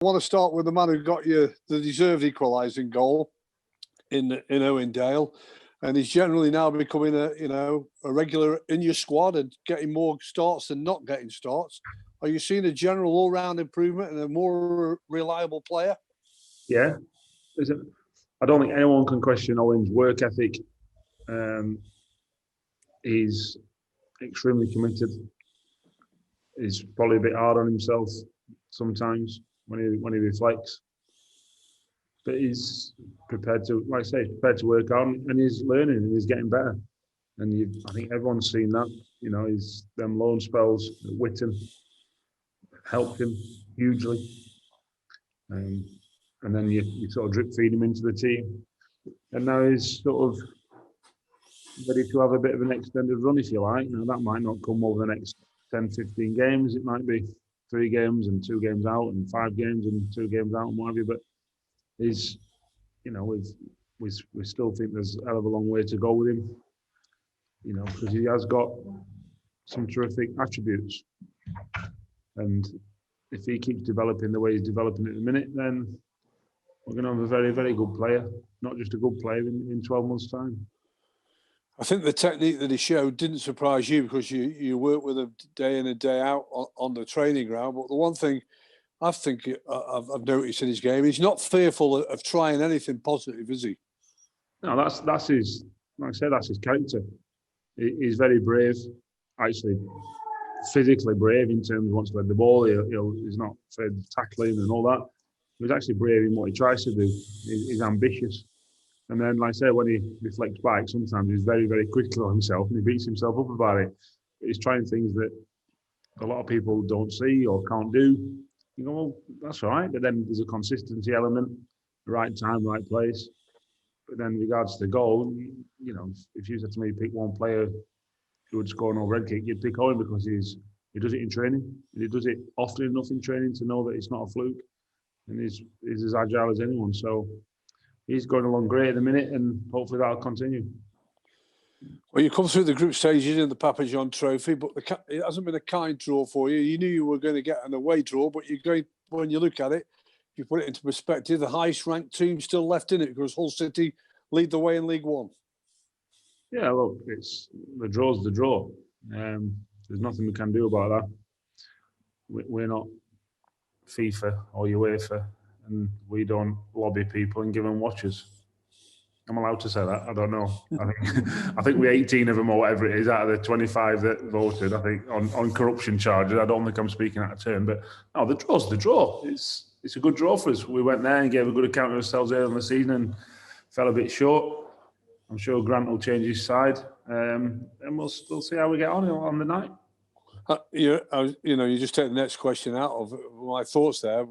want to start with the man who got you the deserved equalising goal in Owendale, and he's generally now becoming a regular in your squad and getting more starts than not getting starts. Are you seeing a general all-round improvement and a more reliable player? Yeah, I don't think anyone can question Owen's work ethic. He's extremely committed. He's probably a bit hard on himself sometimes when he reflects, but he's prepared to, like I say, prepared to work hard, and he's learning and he's getting better. And I think everyone's seen that. His them loan spells at Witten helped him hugely, and then you sort of drip feed him into the team, and now he's sort of ready to have a bit of an extended run, if you like. Now that might not come over the next 10, 15 games. It might be 3 games and 2 games out, and 5 games and 2 games out, and what have you. But he's, we still think there's a hell of a long way to go with him. Because he has got some terrific attributes, and if he keeps developing the way he's developing at the minute, then we're going to have a very, very good player, not just a good player in 12 months' time. I think the technique that he showed didn't surprise you because you work with him day in and day out on the training ground. But the one thing I think I've noticed in his game, he's not fearful of trying anything positive, is he? No, that's his. Like I said, that's his character. He's very brave, actually, physically brave in terms of once he led the ball. He's not afraid of tackling and all that. He's actually brave in what he tries to do. He's ambitious. And then, like I said, when he reflects back, sometimes he's very, very critical of himself and he beats himself up about it. But he's trying things that a lot of people don't see or can't do. You go, well, that's all right. But then there's a consistency element, the right time, right place. But then in regards to the goal, if you said to me, pick one player who would score an red kick, you'd pick Owen because he does it in training. And he does it often enough in training to know that it's not a fluke. And he's as agile as anyone. So he's going along great at the minute, and hopefully that'll continue. Well, you come through the group stages in the Papa John Trophy, but it hasn't been a kind draw for you. You knew you were going to get an away draw, but when you look at it, if you put it into perspective, the highest ranked team still left in it because Hull City lead the way in League One. Yeah, look, it's the draw's the draw. There's nothing we can do about that. We're not FIFA or UEFA, and we don't lobby people and give them watches. I'm allowed to say that. I don't know. I think we 18 of them or whatever it is out of the 25 that voted. I think on corruption charges. I don't think I'm speaking out of turn, but no, the draw's the draw. It's a good draw for us. We went there and gave a good account of ourselves early in the season and fell a bit short. I'm sure Grant will change his side, and we'll see how we get on the night. You just take the next question out of my thoughts there.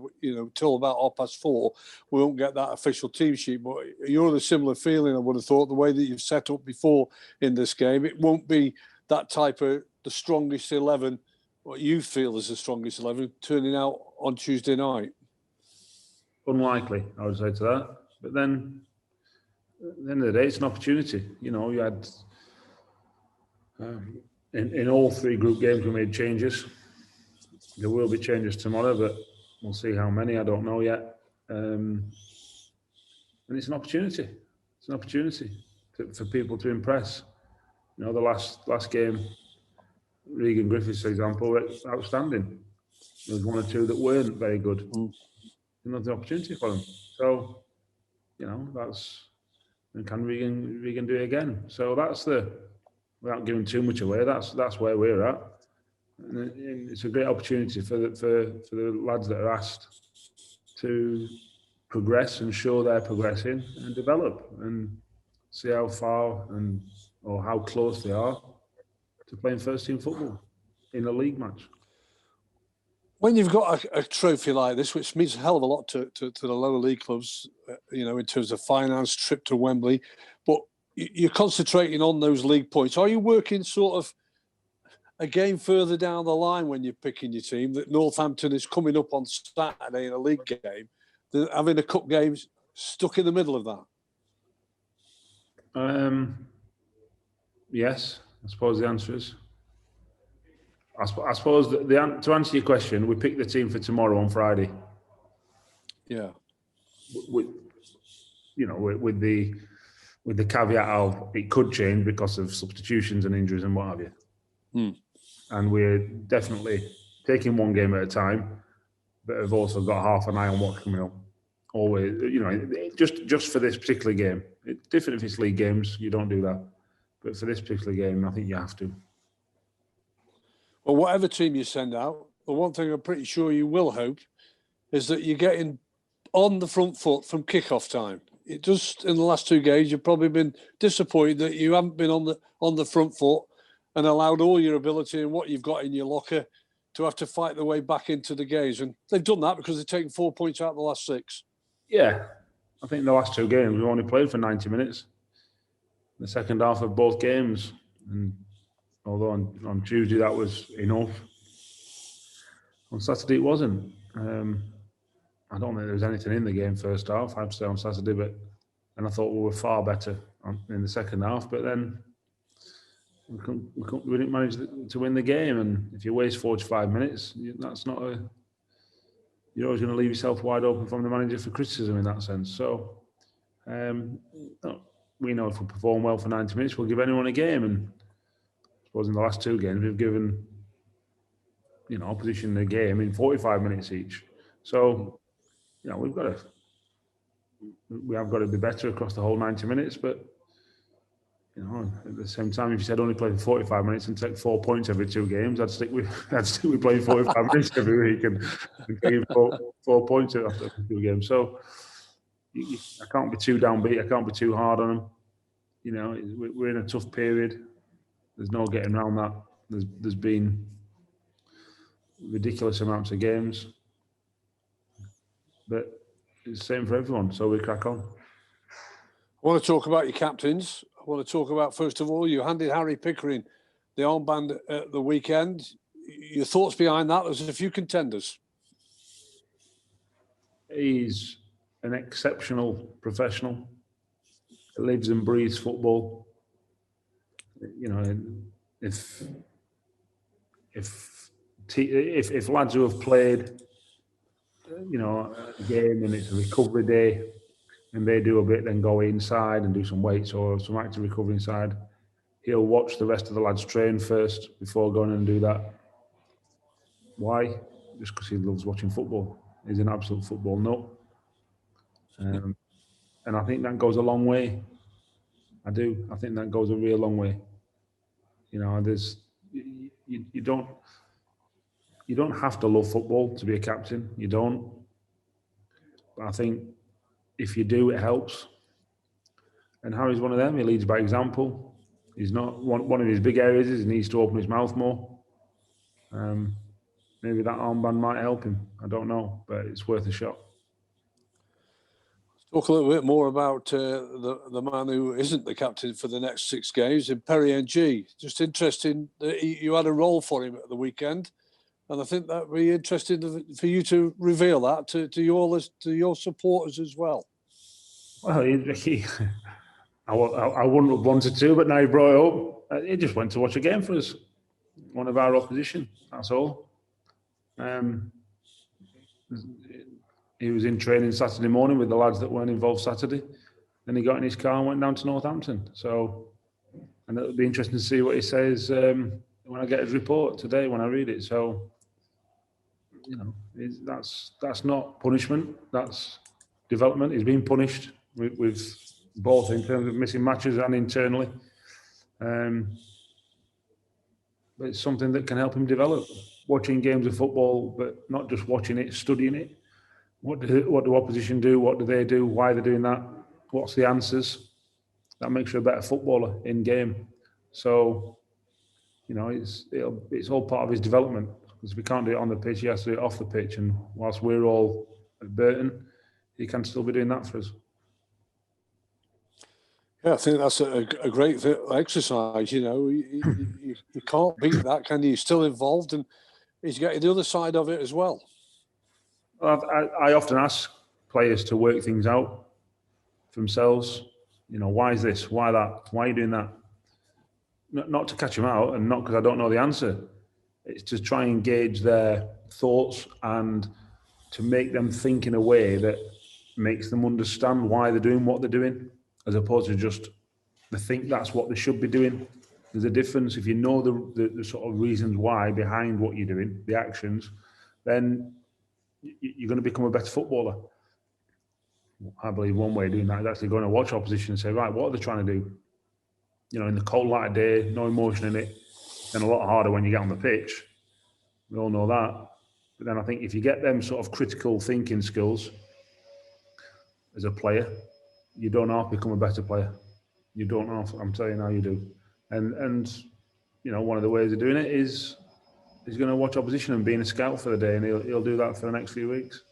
Till about 4:30, we won't get that official team sheet. But you're the similar feeling, I would have thought, the way that you've set up before in this game. It won't be that type of the strongest 11, what you feel is the strongest 11, turning out on Tuesday night. Unlikely, I would say to that. But then, at the end of the day, it's an opportunity. You had... In all 3 group games, we made changes. There will be changes tomorrow, but we'll see how many. I don't know yet. And it's an opportunity. It's an opportunity for people to impress. The last game, Regan Griffiths, for example, were outstanding. There was 1 or 2 that weren't very good. Another opportunity for them. So, that's... And can Regan do it again? So that's without giving too much away, that's where we're at. And it's a great opportunity for the lads that are asked to progress and show they're progressing and develop and see how far or how close they are to playing first team football in a league match. When you've got a trophy like this, which means a hell of a lot to the lower league clubs, in terms of finance, trip to Wembley, but you're concentrating on those league points. Are you working sort of a game further down the line when you're picking your team, that Northampton is coming up on Saturday in a league game, having a cup game stuck in the middle of that? Yes, I suppose the answer is. I suppose to answer your question, we pick the team for tomorrow on Friday. Yeah. With the caveat of it could change because of substitutions and injuries and what have you. And we're definitely taking one game at a time, but have also got half an eye on what's coming up. Always, just for this particular game. It's different if it's league games, you don't do that. But for this particular game, I think you have to. Well, whatever team you send out, the one thing I'm pretty sure you will hope is that you're getting on the front foot from kick-off time. It just in the last two games, you've probably been disappointed that you haven't been on the front foot and allowed all your ability and what you've got in your locker to have to fight their way back into the games. And they've done that because they've taken 4 points out of the last 6. Yeah, I think the last two games we've only played for 90 minutes. The second half of both games, and although on Tuesday that was enough, on Saturday it wasn't. I don't think there was anything in the game first half, I have to say, on Saturday, and I thought we were far better in the second half, but then we didn't manage to win the game. And if you waste 45 minutes, that's not you're always going to leave yourself wide open from the manager for criticism in that sense. So we know if we perform well for 90 minutes, we'll give anyone a game. And I suppose in the last two games, we've given opposition a game in 45 minutes each. So we have got to be better across the whole 90 minutes. But at the same time, if you said only play for 45 minutes and take 4 points every two games, I'd stick with playing 45 minutes every week and taking 4 points after two games. So I can't be too downbeat. I can't be too hard on them. We're in a tough period. There's no getting around that. There's been ridiculous amounts of games, but it's the same for everyone. So we crack on. I want to talk about your captains. I want to talk about, first of all, you handed Harry Pickering the armband at the weekend. Your thoughts behind that? There's a few contenders. He's an exceptional professional. He lives and breathes football. If lads who have played, a game and it's a recovery day, and they do a bit, then go inside and do some weights or some active recovery inside, he'll watch the rest of the lads train first before going and do that. Why? Just because he loves watching football. He's an absolute football nut. And I think that goes a long way. I do. I think that goes a real long way. You don't have to love football to be a captain. You don't. But I think if you do, it helps. And Harry's one of them. He leads by example. He's not one of his big areas is he needs to open his mouth more. Maybe that armband might help him. I don't know, but it's worth a shot. Talk a little bit more about the man who isn't the captain for the next 6 games, in Perry NG. Just interesting that you had a role for him at the weekend, and I think that would be interesting for you to reveal that to your supporters as well. Well, I wouldn't have wanted to, but now you brought it up. He just went to watch a game for us, one of our opposition. That's all. He was in training Saturday morning with the lads that weren't involved Saturday. Then he got in his car and went down to Northampton. So, and it'll be interesting to see what he says when I get his report today, when I read it. So, that's not punishment. That's development. He's been punished with both in terms of missing matches and internally. But it's something that can help him develop. Watching games of football, but not just watching it, studying it. What do opposition do? What do they do? Why they're doing that? What's the answers? That makes you a better footballer in game. So, it's all part of his development. Because if he can't do it on the pitch, he has to do it off the pitch. And whilst we're all at Burton, he can still be doing that for us. Yeah, I think that's a great exercise. You can't beat that, can you? He's still involved, and he's getting the other side of it as well. I often ask players to work things out for themselves. Why is this? Why that? Why are you doing that? Not to catch them out, and not because I don't know the answer. It's to try and gauge their thoughts and to make them think in a way that makes them understand why they're doing what they're doing, as opposed to just they think that's what they should be doing. There's a difference. If you know the sort of reasons why behind what you're doing, the actions, then you're going to become a better footballer. I believe one way of doing that is actually going to watch opposition and say, right, what are they trying to do? You know, in the cold light of day, no emotion in it, and a lot harder when you get on the pitch. We all know that. But then I think if you get them sort of critical thinking skills as a player, you don't half become a better player. You don't half. I'm telling you now, you do. And you know, one of the ways of doing it is he's going to watch opposition and being a scout for the day, and he'll do that for the next few weeks.